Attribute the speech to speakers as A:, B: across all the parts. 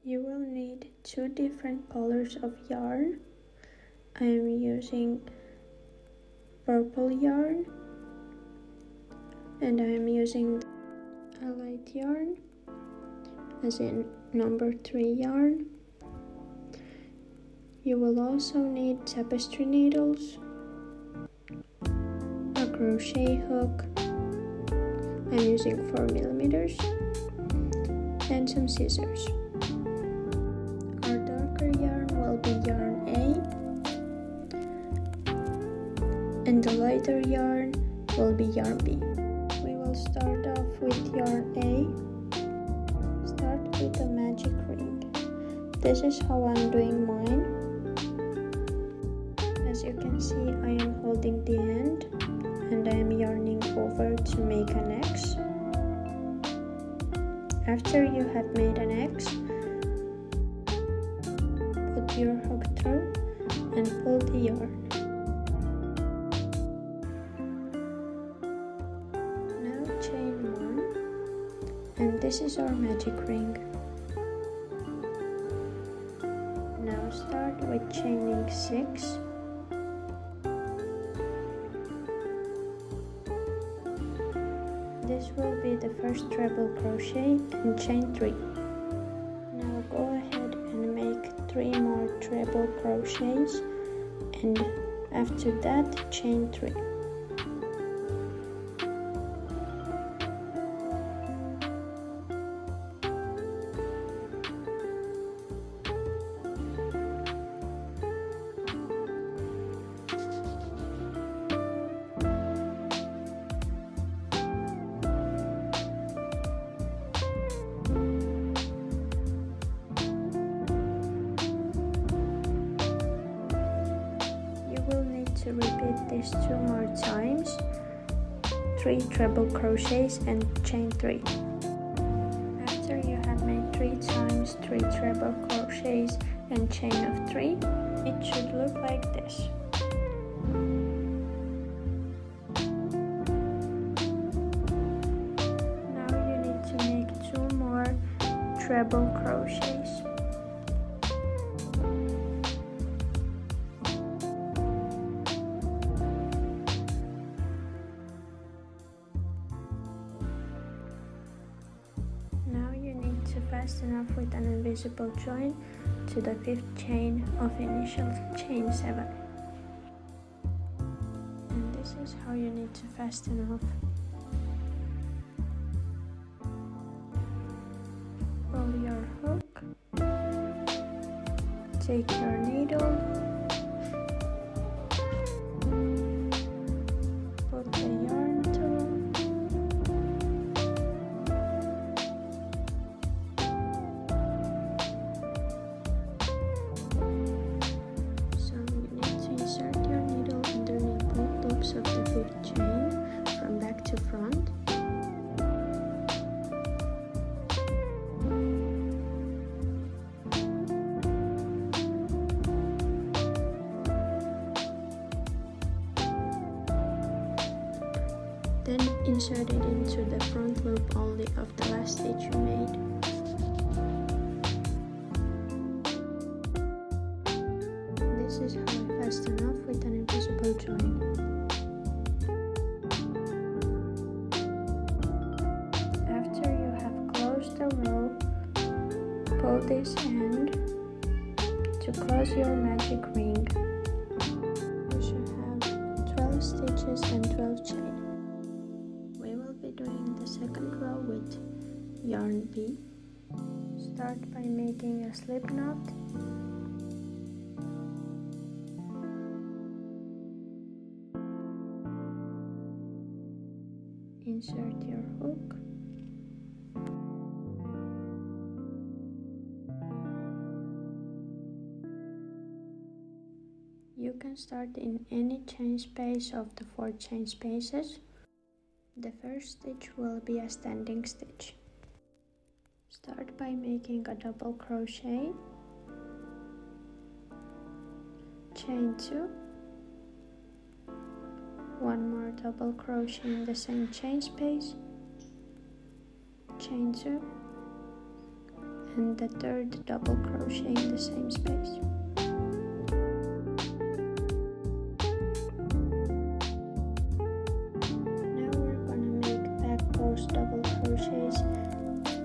A: You will need 2 different colors of yarn. I am using purple yarn and I am using a light yarn, as in number 3 yarn. You will also need tapestry needles, a crochet hook, I'm using 4mm, and some scissors. Our darker yarn will be yarn A, and the lighter yarn will be yarn B. We will start off with yarn A. Start with a magic ring. This is how I'm doing mine. As you can see, I am holding the end and I am yarning over to make an X. After you have made an X, put your hook through and pull the yarn. Now chain 1, and this is our magic ring. Now start with chaining 6. This will be the first treble crochet and chain 3. Now go ahead and make 3 more treble crochets, and after that chain 3. To repeat this 2 more times, 3 treble crochets and chain 3. After you have made 3 times 3 treble crochets and chain of 3, it should look like this. Now you need to make 2 more treble crochets. Fasten off with an invisible join to the 5th chain of initial chain 7. And this is how you need to fasten off. Pull your hook, take your needle, put the yarn through, of the 5th chain from back to front. Then insert it into the front loop only of the last stitch you made. This is how I fasten off with an invisible join. Pull this end to close your magic ring. You should have 12 stitches and 12 chain. We will be doing the second row with yarn B. Start by making a slip knot. Insert your hook. You can start in any chain space of the 4 chain spaces. The first stitch will be a standing stitch. Start by making a double crochet, chain 2, 1 more double crochet in the same chain space, chain 2, and the third double crochet in the same space. Now we're gonna make back post double crochets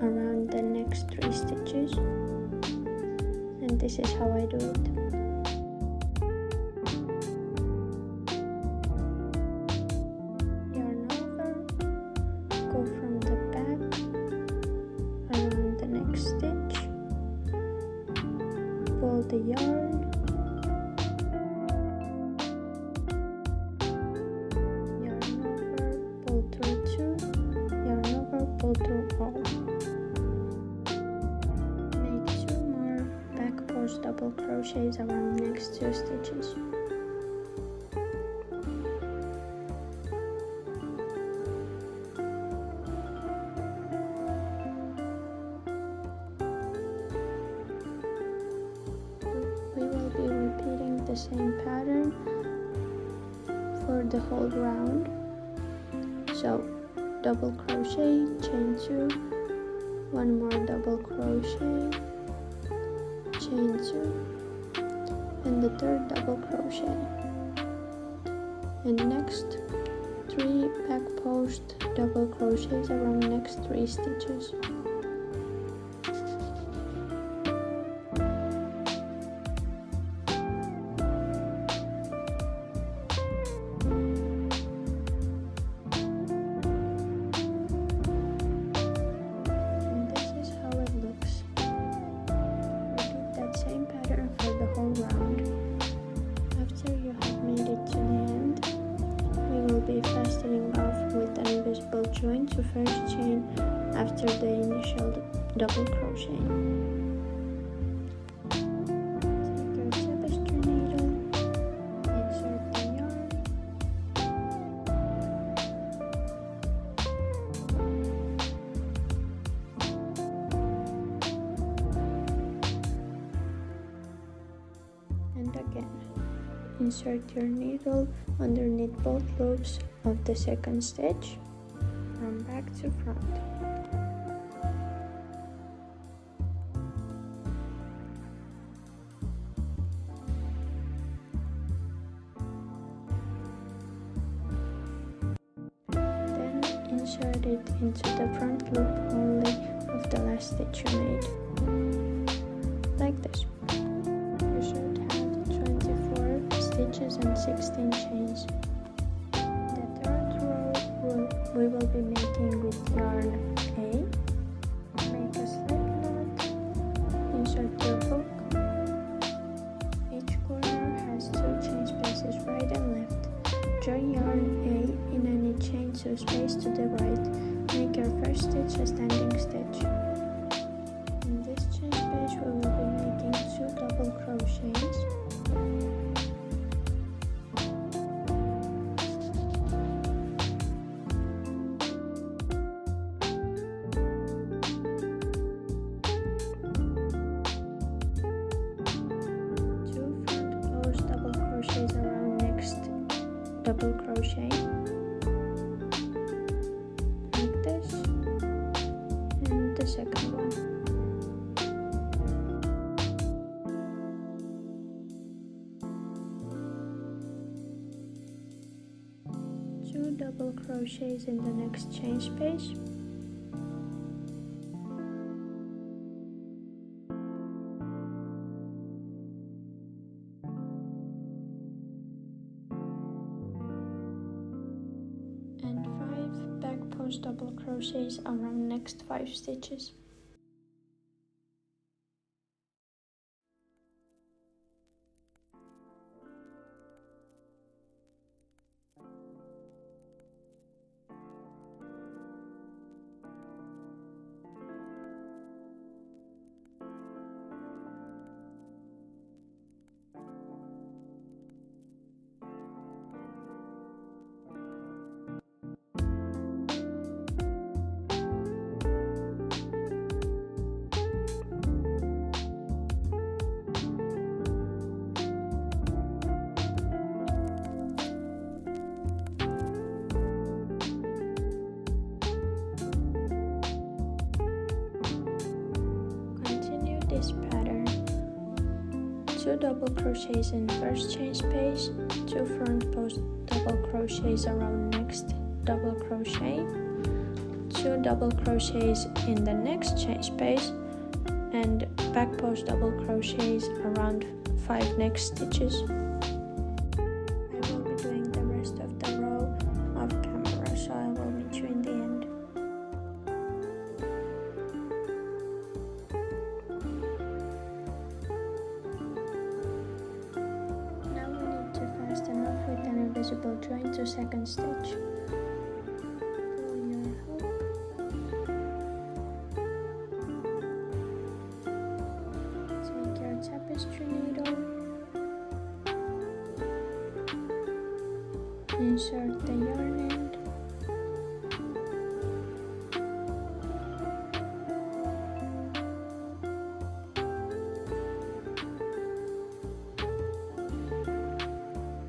A: around the next 3 stitches, and this is how I do it. Yarn over, go from the back around the next stitch, pull the yarn, yarn over, pull through 2, yarn over, pull through all. Make 2 more back post double crochets around next 2 stitches. The same pattern for the whole round. So double crochet, chain 2, 1 more double crochet, chain 2, and the third double crochet, and next 3 back post double crochets around next 3 stitches. Fastening off with an invisible join to first chain after the initial double crochet. Take your tapestry needle, insert the yarn, and again insert your needle underneath both loops of the second stitch from back to front. Then insert it into the front loop only of the last stitch you made, like this. You should have 24 stitches and 16 chains. We will be making with yarn A. Make a slip knot, insert your hook. Each corner has 2 chain spaces right and left. Join yarn A in any chain 2 space to the right. Make your first stitch a standing stitch. In this chain space we will be making 2 double crochets. Around next double crochet, like this, and the second one. Two double crochets in the next chain space. Double crochets around next 5 stitches. this pattern. 2 double crochets in first chain space, 2 front post double crochets around next double crochet, 2 double crochets in the next chain space, and back post double crochets around 5 next stitches. I will be doing the rest of the row off camera, so I will meet you in the end. Now we need to fasten off with an invisible join to second stitch. Pull your hook. Take your tapestry needle. Insert the yarn end.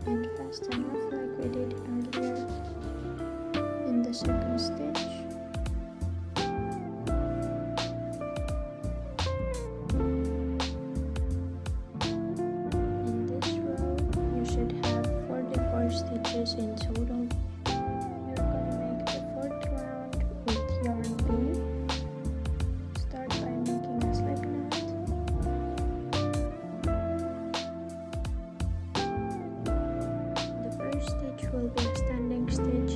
A: And fasten off like we did earlier in the second stitch. In this row, you should have 44 stitches in total. You're gonna make the 4th round with yarn B. Start by making a slip knot. The first stitch will be a standing stitch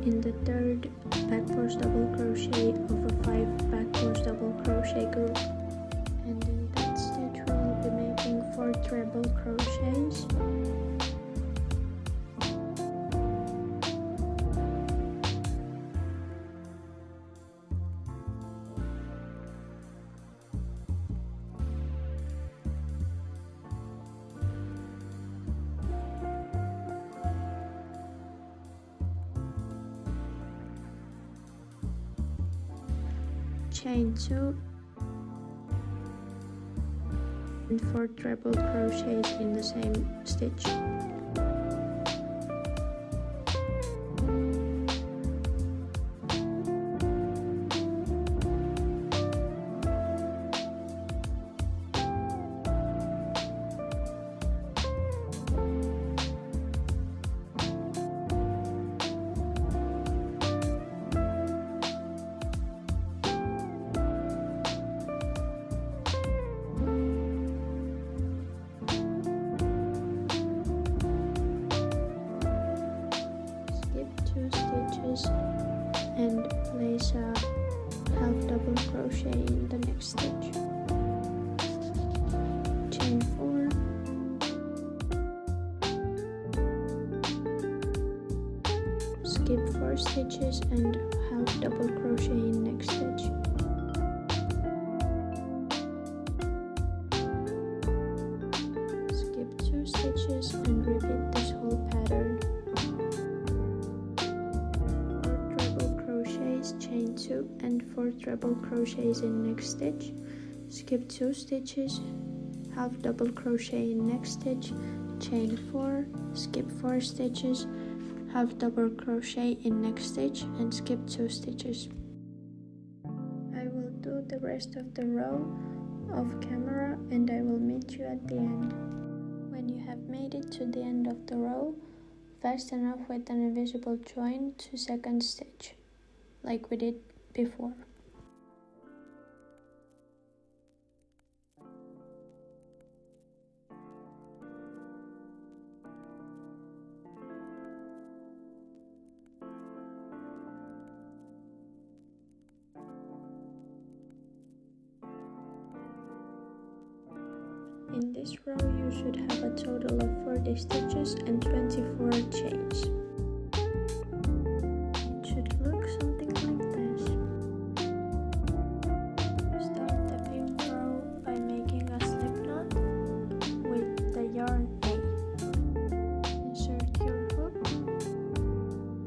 A: in the 3rd back post double crochet of a 5 back post double crochet group. And in that stitch we will be making 4 treble crochets. Chain 2 and 4 treble crochets in the same stitch. And place a half double crochet in the next stitch. Chain 4, skip 4 stitches and half double crochet in next stitch. Skip 2 stitches and repeat this whole pattern. Chain 2 and 4 treble crochets in next stitch, skip 2 stitches, half double crochet in next stitch, chain 4, skip 4 stitches, half double crochet in next stitch, and skip 2 stitches. I will do the rest of the row off camera and I will meet you at the end. When you have made it to the end of the row, fasten off with an invisible join to second stitch, like we did before. In this row you should have a total of 40 stitches and 24 chains. It should look something like this. Start the 5th row by making a slip knot with the yarn A. Insert your hook.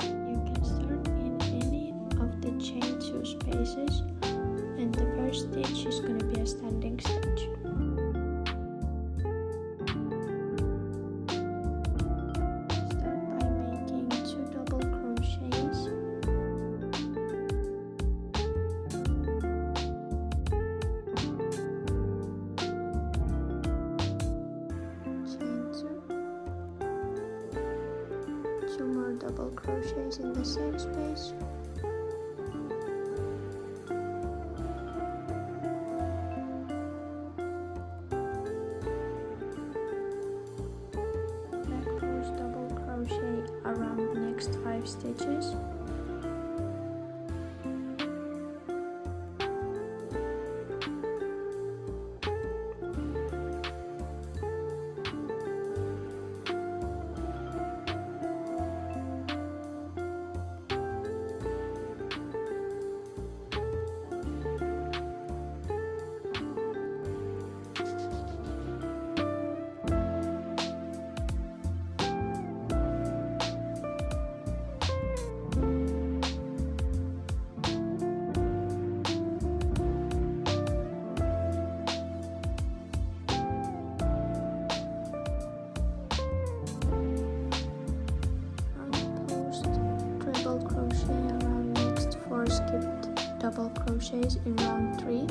A: You can start in any of the chain 2 spaces, and the first stitch is going to be a standing stitch. Start by making crochets in the same space. Back post double crochet around next 5 stitches. Double crochets in round 3.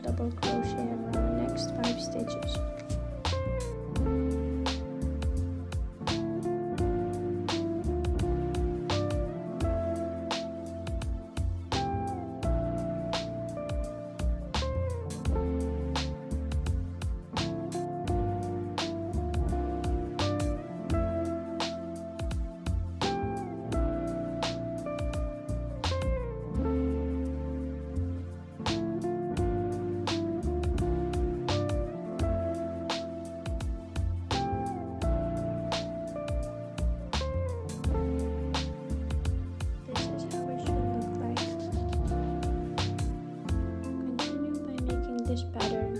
A: Double crochet around next 5 stitches. This pattern: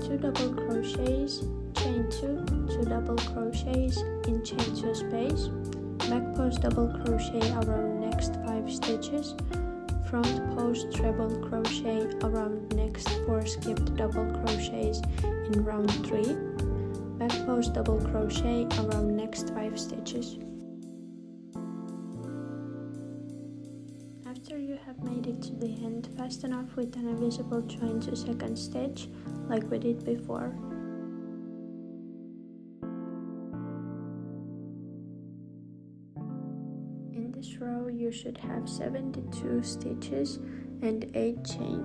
A: 2 double crochets, chain 2, 2 double crochets in chain 2 space, back post double crochet around next 5 stitches, front post treble crochet around next 4 skipped double crochets in round 3, back post double crochet around next 5 stitches. After you have made it to the end, fasten off with an invisible join to second stitch, like we did before. In this row you should have 72 stitches and 8 chain.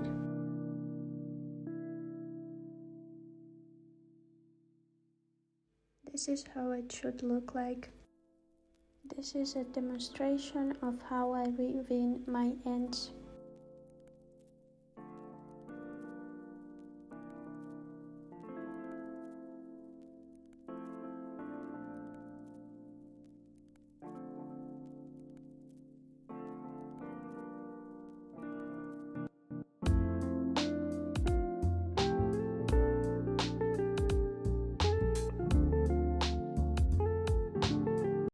A: This is how it should look like. This is a demonstration of how I weave in my ends.